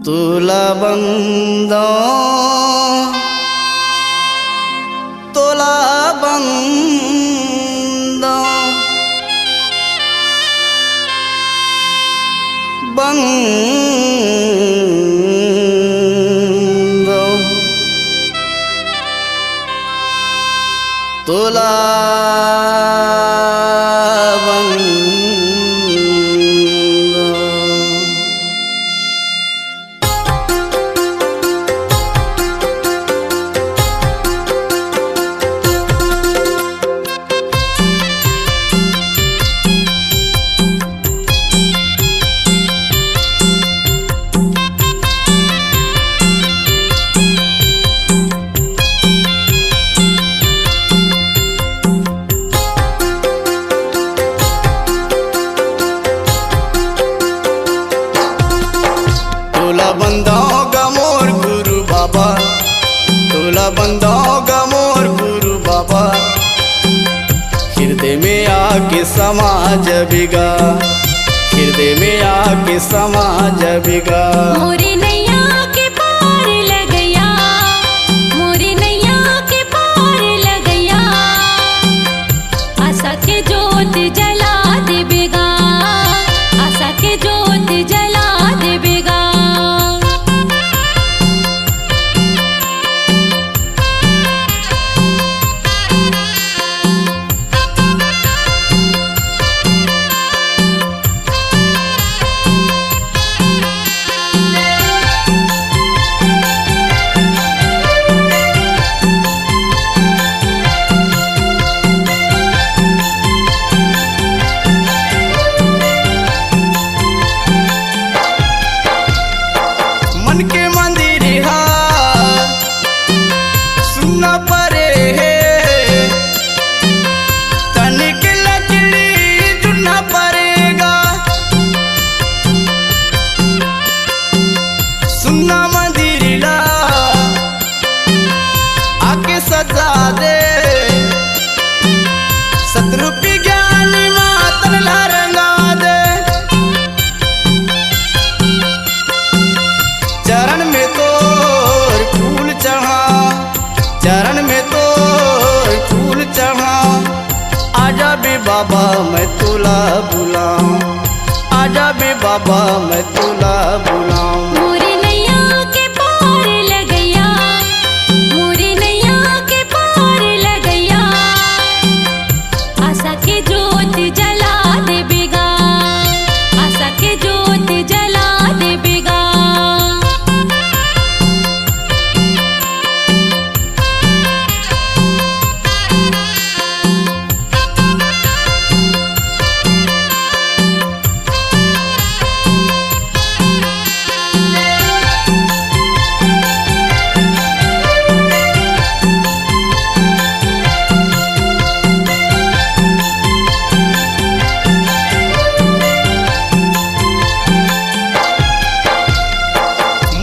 तोला बंदो तोला बंदो बंदो तोला तोला बंदोगा मोर गुरु बाबा, तोला बंदोगा मोर गुरु बाबा, हृदय में आके समा जबिगा, हृदय में आके समा जबिगा। मोरी नैया के पार लगया, मोरी नैया के पार लगया, आशा के जोत जला देबेगा, आशा के जोत जला देबेगा। मन के मंदिर हा सुनना परे है, तनिक लकड़ी चुनना पड़ेगा। सुनना मंदिर ला आके सजा दे, सतरूपी ज्ञान मातन ला रंगा दे। चरण में तोर फूल चढ़ा, चरण में तोर फूल चढ़ा, आजा बे बाबा मैं तोला बुलाऊं, आजा बे बाबा मैं तोला बुलाऊं। मोरी नैया के पार लगया, मोरी नैया के पार लगया, आशा के जोत जला देबेगा, आशा के जोत जला देबेगा।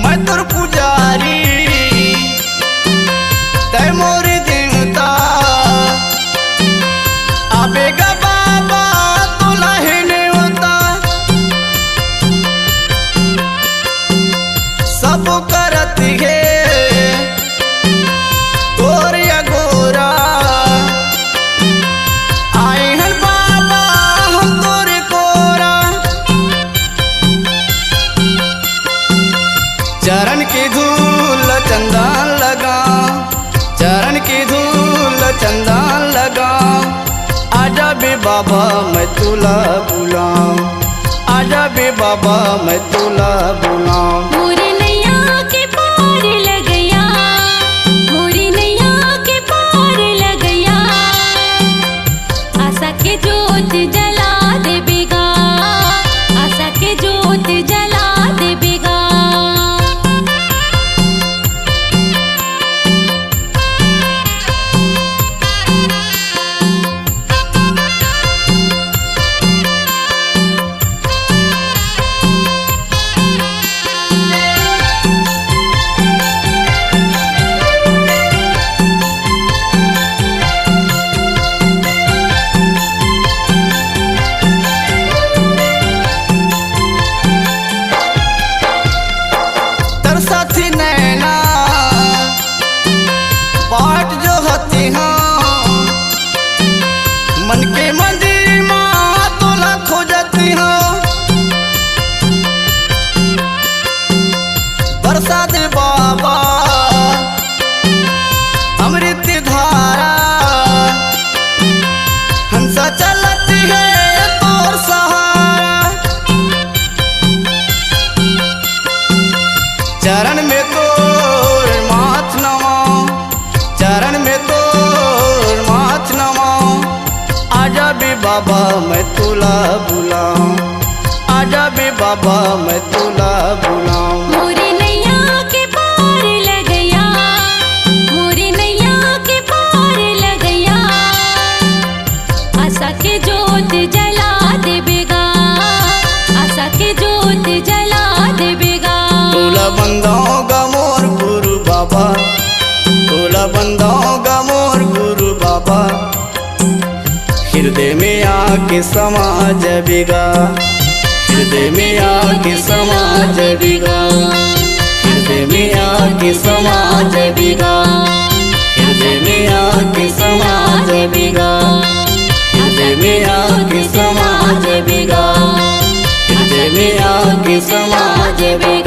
मैं तोर पुजारी तै मोर देवता, आबेगा बाबा तोला है नेवता। सब करत है तोर अगोरा, आए हैं बाबा हम तोरे कोरा। चरण की धूल चंदन लगा, चरण की धूल चंदन लगा, आजा बे बाबा मैं तोला बुलाऊं, आजा बे बाबा मैं तोला बुलाऊं। मोरी नैया के पार लगया, मोरी नैया के पार लगया, आशा के जोत जला देबेगा, आशा के जोत जला देबेगा। प्रसाद बाबा अमृत धारा हंसा चलती है तोर सहारा चरण में तोर माथ नवाओ चरण में तोर माथ नवाओ आजा भी बाबा मैं तुला बुलाऊं आजा भी बाबा मैं तुला बुलाऊं मोरी नैया के पार लगया मोरी नैया के पार लगया आशा के जोत जला देबेगा आशा के जोत जला देबेगा तुला बंदाऊंगा मोर गुरु बाबा तुला बंदाऊंगा मोर गुरु बाबा हृदय में आके समा जबेगा हृदय में आके समा जबेगा हृदय में आके समा जबेगा हृदय में आके समा जबेगा हृदय में आके समा जबेगा हृदय में आके समा जबेगा।